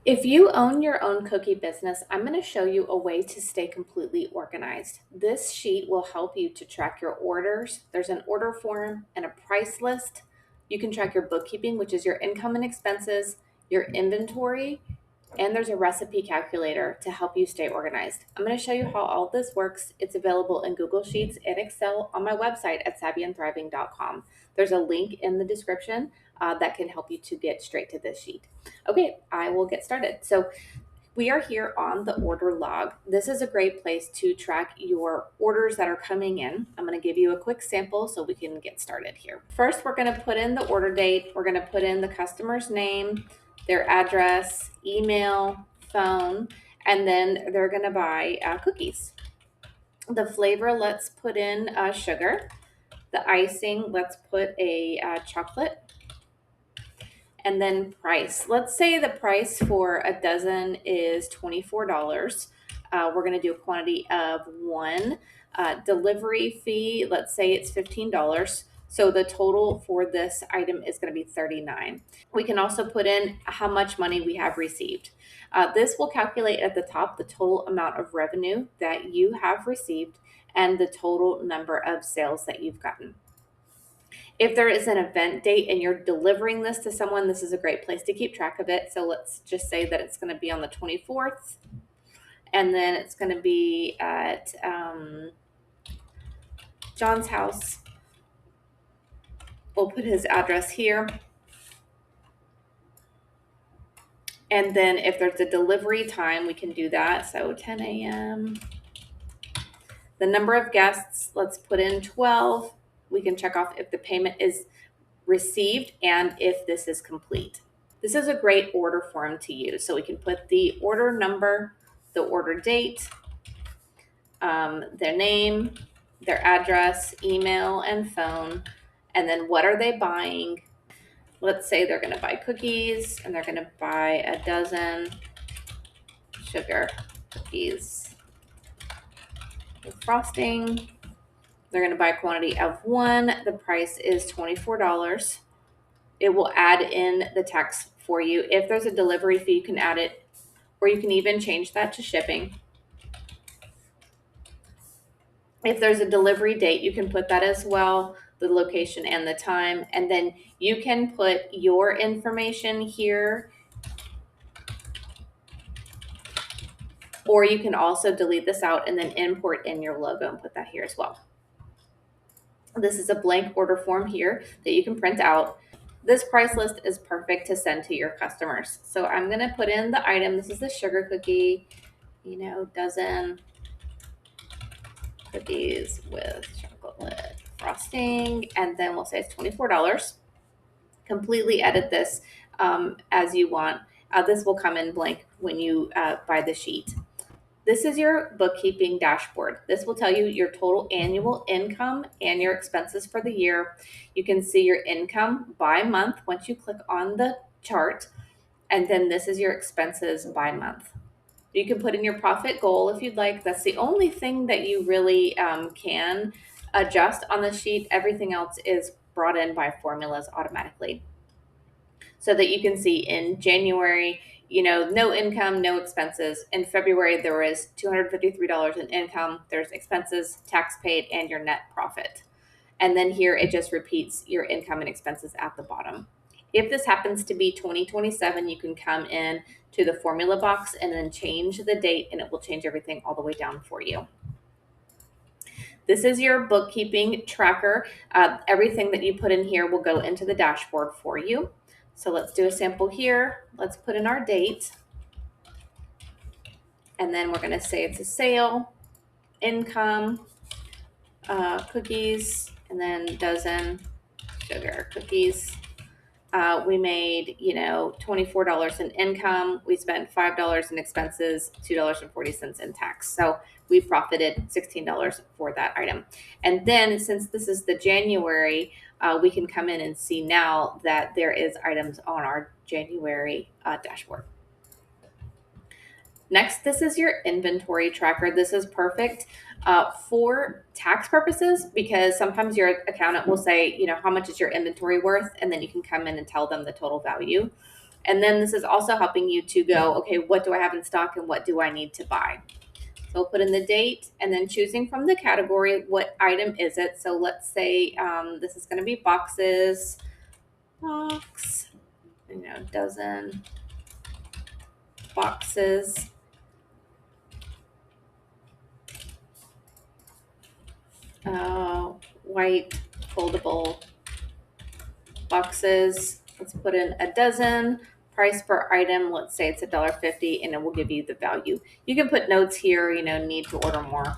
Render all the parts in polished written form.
If you own your own cookie business, I'm going to show you a way to stay completely organized. This sheet will help you to track your orders. There's an order form and a price list. You can track your bookkeeping, which is your income and expenses, your inventory, and there's a recipe calculator to help you stay organized. I'm going to show you how all this works. It's available in Google Sheets and Excel on my website at savvyandthriving.com. There's a link in the description that can help you to get straight to this sheet. Okay, I will get started. So we are here on the order log. This is a great place to track your orders that are coming in. I'm going to give you a quick sample so we can get started here. First, we're going to put in the order date. We're going to put in the customer's name, their address, email, phone, and then they're going to buy cookies. The flavor, let's put in sugar. The icing, let's put a chocolate. And then price. Let's say the price for a dozen is $24. We're going to do a quantity of one. Delivery fee, let's say it's $15. So the total for this item is going to be $39. We can also put in how much money we have received. This will calculate at the top the total amount of revenue that you have received and the total number of sales that you've gotten. If there is an event date and you're delivering this to someone, this is a great place to keep track of it. So let's just say that it's going to be on the 24th, and then it's going to be at John's house. We'll put his address here. And then if there's a delivery time, we can do that. So 10 a.m. The number of guests, let's put in 12. We can check off if the payment is received and if this is complete. This is a great order form to use. So we can put the order number, the order date, their name, their address, email, and phone, and then what are they buying. Let's say they're going to buy cookies and they're going to buy a dozen sugar cookies with frosting. They're going to buy a quantity of one. The price is $24. It will add in the tax for you. If there's a delivery fee, you can add it, or you can even change that to shipping. If there's a delivery date, you can put that as well, the location and the time. And then you can put your information here, or you can also delete this out and then import in your logo and put that here as well. This is a blank order form here that you can print out. This price list is perfect to send to your customers. So I'm going to put in the item. This is the sugar cookie, dozen cookies with chocolate frosting. And then we'll say it's $24. Completely edit this as you want. This will come in blank when you buy the sheet. This is your bookkeeping dashboard. This will tell you your total annual income and your expenses for the year. You can see your income by month once you click on the chart, and then this is your expenses by month. You can put in your profit goal if you'd like. That's the only thing that you really can adjust on the sheet. Everything else is brought in by formulas automatically. So that you can see in January, no income, no expenses. In February, there was $253 in income. There's expenses, tax paid, and your net profit. And then here it just repeats your income and expenses at the bottom. If this happens to be 2027, you can come in to the formula box and then change the date, and it will change everything all the way down for you. This is your bookkeeping tracker. Everything that you put in here will go into the dashboard for you. So let's do a sample here. Let's put in our date. And then we're going to say it's a sale, income, cookies, and then dozen sugar cookies. We made, $24 in income. We spent $5 in expenses, $2.40 in tax. So we profited $16 for that item. And then since this is the January, we can come in and see now that there is items on our January dashboard. Next, this is your inventory tracker. This is perfect for tax purposes because sometimes your accountant will say, how much is your inventory worth? And then you can come in and tell them the total value. And then this is also helping you to go, okay, what do I have in stock and what do I need to buy? So we'll put in the date and then choosing from the category, what item is it? So let's say this is going to be boxes, box, dozen, boxes, white foldable boxes. Let's put in a dozen. Price per item, let's say it's $1.50, and it will give you the value. You can put notes here, need to order more.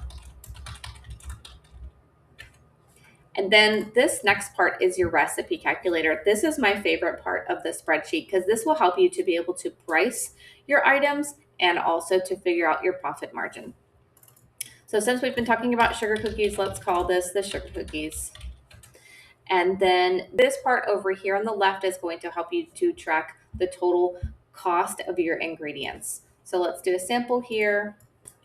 And then this next part is your recipe calculator. This is my favorite part of the spreadsheet because this will help you to be able to price your items and also to figure out your profit margin. So since we've been talking about sugar cookies, let's call this the sugar cookies. And then this part over here on the left is going to help you to track the total cost of your ingredients. So let's do a sample here.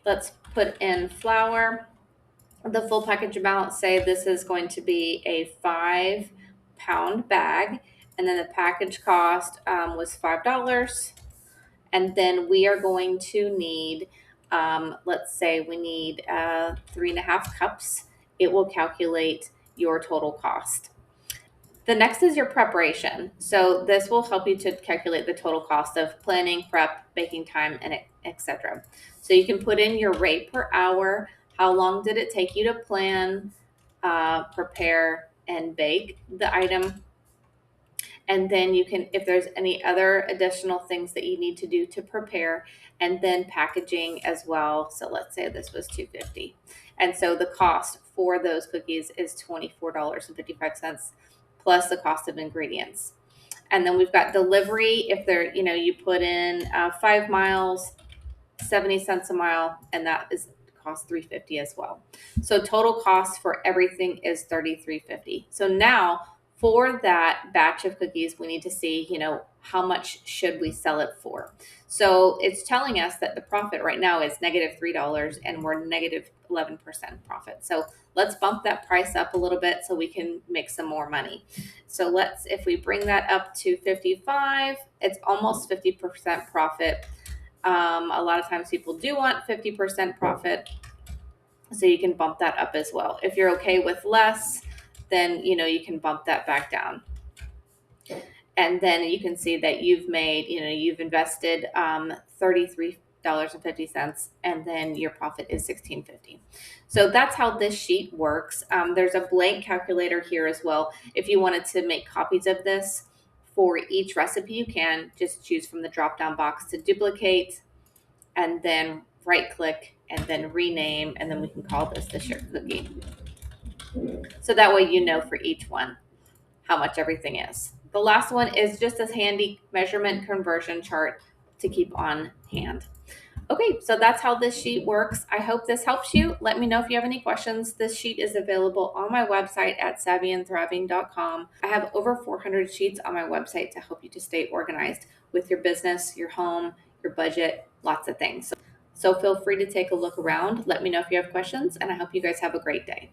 Let's put in flour. The full package amount, say this is going to be a 5-pound bag, and then the package cost was $5. And then we are going to need, let's say we need 3.5 cups. It will calculate your total cost. The next is your preparation. So this will help you to calculate the total cost of planning, prep, baking time, and etc. So you can put in your rate per hour. How long did it take you to plan, prepare, and bake the item? And then you can, if there's any other additional things that you need to do to prepare, and then packaging as well. So let's say this was $2.50. And so the cost for those cookies is $24.55 plus the cost of ingredients. And then we've got delivery. If they're, you put in 5 miles, 70 cents a mile, and that is cost $3.50 as well. So total cost for everything is $33.50. So now for that batch of cookies, we need to see, how much should we sell it for? So it's telling us that the profit right now is -$3 and we're -11% profit. So let's bump that price up a little bit so we can make some more money. So if we bring that up to 55, it's almost 50% profit. A lot of times people do want 50% profit, so you can bump that up as well. If you're okay with less, then you can bump that back down. And then you can see that you've made, you've invested $33.50, and then your profit is $16.50. So that's how this sheet works. There's a blank calculator here as well. If you wanted to make copies of this for each recipe, you can just choose from the drop-down box to duplicate, and then right click and then rename, and then we can call this the sugar cookie. So that way for each one how much everything is. The last one is just a handy measurement conversion chart to keep on hand. Okay, so that's how this sheet works. I hope this helps you. Let me know if you have any questions. This sheet is available on my website at savvyandthriving.com. I have over 400 sheets on my website to help you to stay organized with your business, your home, your budget, lots of things. So feel free to take a look around. Let me know if you have questions, and I hope you guys have a great day.